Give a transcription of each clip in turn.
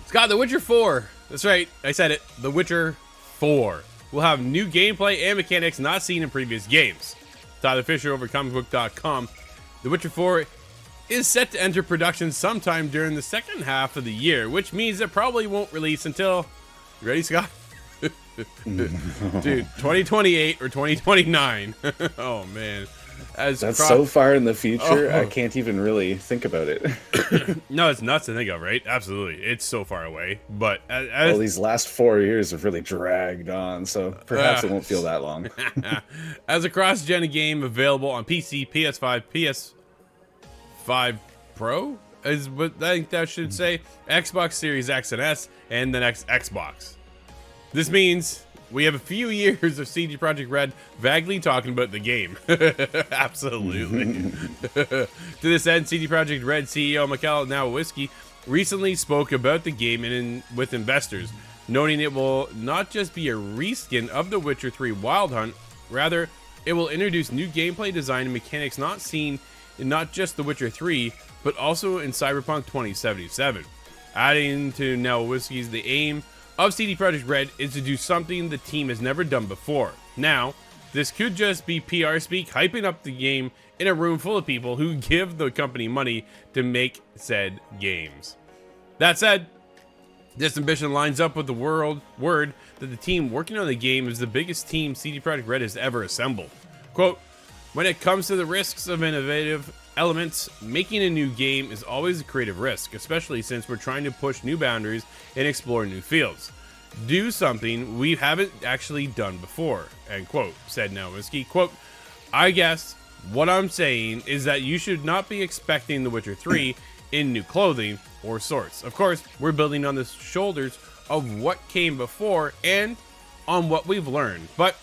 Scott, The Witcher 4. That's right, I said it. The Witcher 4 will have new gameplay and mechanics not seen in previous games. Tyler Fisher over comicbook.com. The Witcher 4 is set to enter production sometime during the second half of the year, which means it probably won't release until... You ready, Scott? Dude, 2028 or 2029. Oh, man. That's so far in the future, I can't even really think about it. No, it's nuts to think of, right? Absolutely. It's so far away. But well, these last 4 years have really dragged on, so perhaps it won't feel that long. As a cross-gen game available on PC, PS5, PS5 Pro is what I think that should say, Xbox Series X and S, and the next Xbox. This means we have a few years of CD Projekt Red vaguely talking about the game. Absolutely. To this end, CD Projekt Red CEO Michael Nowowski recently spoke about the game with investors, noting it will not just be a reskin of The Witcher 3 Wild Hunt, rather, it will introduce new gameplay design and mechanics not seen in not just The Witcher 3, but also in Cyberpunk 2077. Adding to Nowowski's, the aim of CD Projekt Red is to do something the team has never done before. Now, this could just be PR speak, hyping up the game in a room full of people who give the company money to make said games. That said, this ambition lines up with the word that the team working on the game is the biggest team CD Projekt Red has ever assembled. Quote, when it comes to the risks of innovative elements, making a new game is always a creative risk, especially since we're trying to push new boundaries and explore new fields. Do something we haven't actually done before, end quote, said Nowowski. Quote, I guess what I'm saying is that you should not be expecting The Witcher 3 in new clothing or sorts. Of course, we're building on the shoulders of what came before and on what we've learned, but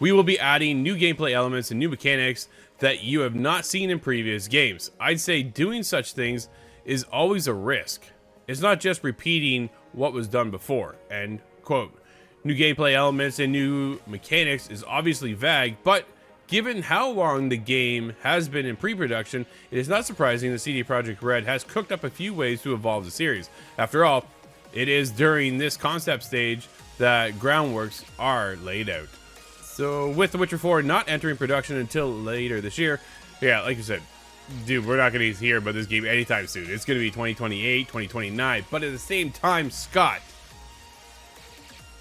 we will be adding new gameplay elements and new mechanics that you have not seen in previous games. I'd say doing such things is always a risk. It's not just repeating what was done before, end quote. New gameplay elements and new mechanics is obviously vague, but given how long the game has been in pre-production, it is not surprising that CD Projekt Red has cooked up a few ways to evolve the series. After all, it is during this concept stage that groundworks are laid out. So with The Witcher 4 not entering production until later this year, yeah, like you said, dude, we're not going to hear about this game anytime soon. It's going to be 2028, 2029. But at the same time, Scott,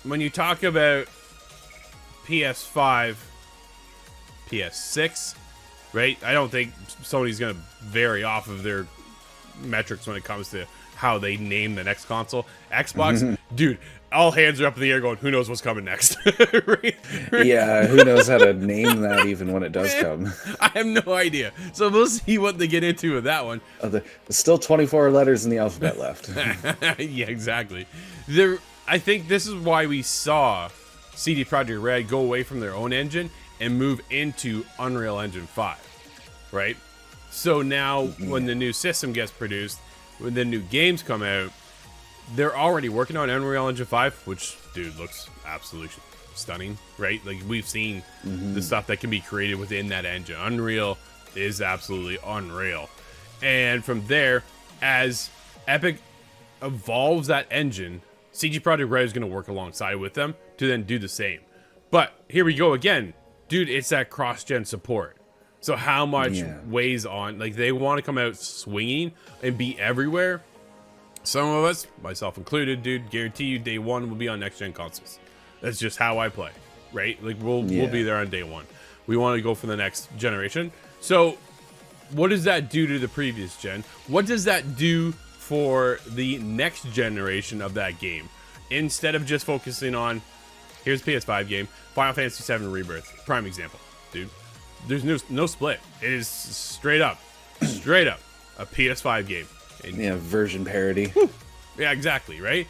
when you talk about PS5, PS6, right? I don't think Sony's going to vary off of their metrics when it comes to how they name the next console. Xbox, dude, all hands are up in the air going, who knows what's coming next? Right? Yeah, who knows how to name that even when it does come. I have no idea. So we'll see what they get into with that one. There's still 24 letters in the alphabet left. Yeah, exactly. I think this is why we saw CD Projekt Red go away from their own engine and move into Unreal Engine 5, right? So now when the new system gets produced, when the new games come out, they're already working on Unreal Engine 5, which, dude, looks absolutely stunning, right? Like, we've seen the stuff that can be created within that engine. Unreal is absolutely unreal. And from there, as Epic evolves that engine, CG Projekt Red is going to work alongside with them to then do the same. But here we go again. Dude, it's that cross-gen support. So how much weighs on, like, they want to come out swinging and be everywhere. Some of us, myself included, dude, guarantee you day one will be on next-gen consoles. That's just how I play, right? Like, we'll be there on day one. We want to go for the next generation. So what does that do to the previous gen? What does that do for the next generation of that game? Instead of just focusing on, here's a PS5 game, Final Fantasy VII Rebirth, prime example, dude. There's no split. It is straight up a PS5 game. And yeah, version parity. Yeah, exactly, right?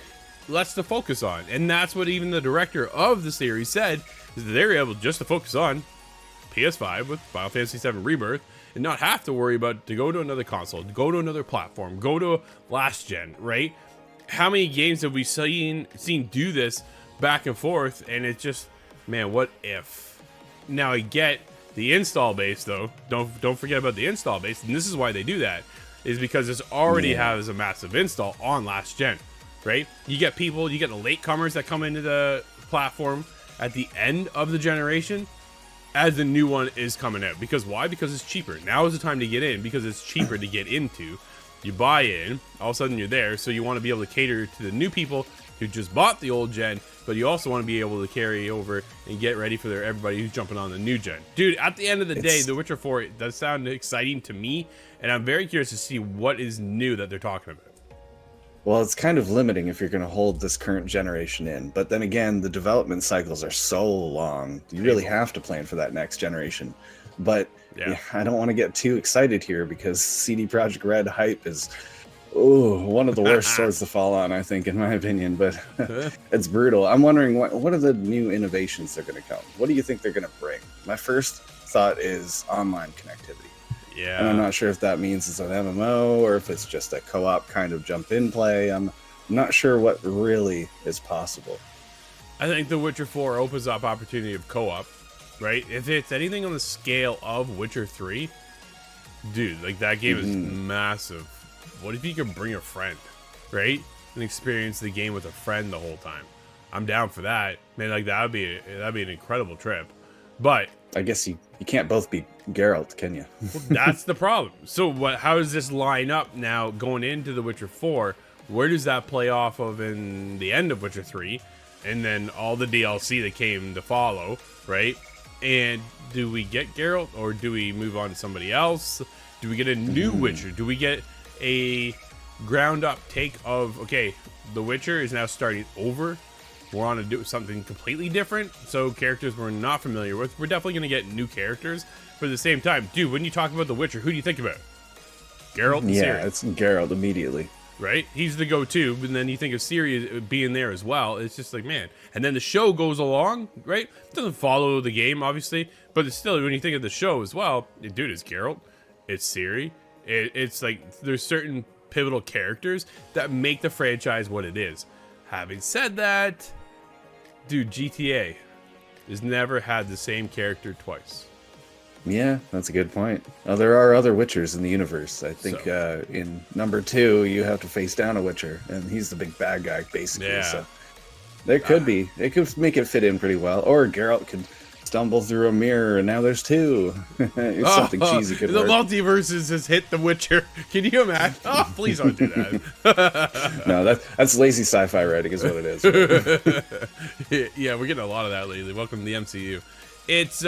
That's to focus on. And that's what even the director of the series said, is that they were able just to focus on PS5 with Final Fantasy VII Rebirth and not have to worry about to go to another console, go to another platform, go to last gen, right? How many games have we seen do this back and forth? And it's just, man, what if? Now I get the install base, though. Don't forget about the install base, and this is why they do that, is because this already has a massive install on last gen. right? You get people, you get the latecomers that come into the platform at the end of the generation as the new one is coming out. Because why? Because it's cheaper. Now is the time to get in because it's cheaper to get into. You buy in, all of a sudden you're there, so you want to be able to cater to the new people who just bought the old gen, but you also want to be able to carry over and get ready for everybody who's jumping on the new gen. Dude, at the end of the day, The Witcher 4 does sound exciting to me, and I'm very curious to see what is new that they're talking about. Well, it's kind of limiting if you're going to hold this current generation in. But then again, the development cycles are so long. You really have to plan for that next generation. But yeah, I don't want to get too excited here because CD Projekt Red hype is one of the worst swords to fall on, I think, in my opinion. But it's brutal. I'm wondering, what are the new innovations they're going to come? What do you think they're going to bring? My first thought is online connectivity. Yeah. And I'm not sure if that means it's an MMO or if it's just a co-op kind of jump-in play. I'm not sure what really is possible. I think The Witcher 4 opens up opportunity of co-op, right? If it's anything on the scale of Witcher 3, dude, like that game is massive. What if you could bring a friend, right? And experience the game with a friend the whole time? I'm down for that. Man, like that'd be an incredible trip. But I guess you can't both be Geralt, can you? Well, that's the problem. So how does this line up now going into The Witcher 4? Where does that play off of in the end of Witcher 3? And then all the DLC that came to follow, right? And do we get Geralt or do we move on to somebody else? Do we get a new Witcher? Do we get a ground up take of, okay, The Witcher is now starting over. We're on to do something completely different. So characters we're not familiar with. We're definitely going to get new characters. But at the same time, dude, when you talk about The Witcher, who do you think about? Geralt and Ciri. Yeah, it's Geralt immediately. Right? He's the go-to. And then you think of Ciri being there as well. It's just like, man. And then the show goes along, right? It doesn't follow the game, obviously. But it's still, when you think of the show as well, dude, it's Geralt. It's Ciri. It's like, there's certain pivotal characters that make the franchise what it is. Having said that, dude, GTA has never had the same character twice. Yeah, that's a good point. There are other Witchers in the universe. I think in number 2, you have to face down a Witcher, and he's the big bad guy, basically. Yeah. So there could be. It could make it fit in pretty well. Or Geralt could stumble through a mirror, and now there's 2. Something cheesy could work. The multiverses has hit The Witcher. Can you imagine? Oh, please don't do that. No, that's lazy sci-fi writing is what it is. Yeah, we're getting a lot of that lately. Welcome to the MCU. It's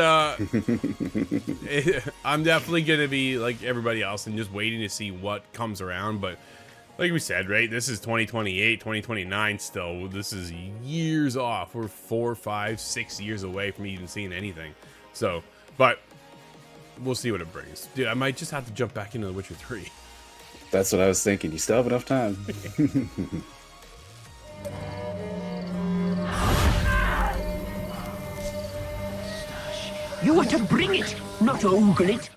I'm definitely gonna be like everybody else and just waiting to see what comes around. But like we said, right, this is 2028, 2029 still. This is years off. We're 4, 5, 6 years away from even seeing anything. So, but we'll see what it brings. Dude, I might just have to jump back into The Witcher 3. That's what I was thinking. You still have enough time. You are to bring it, not ogle it.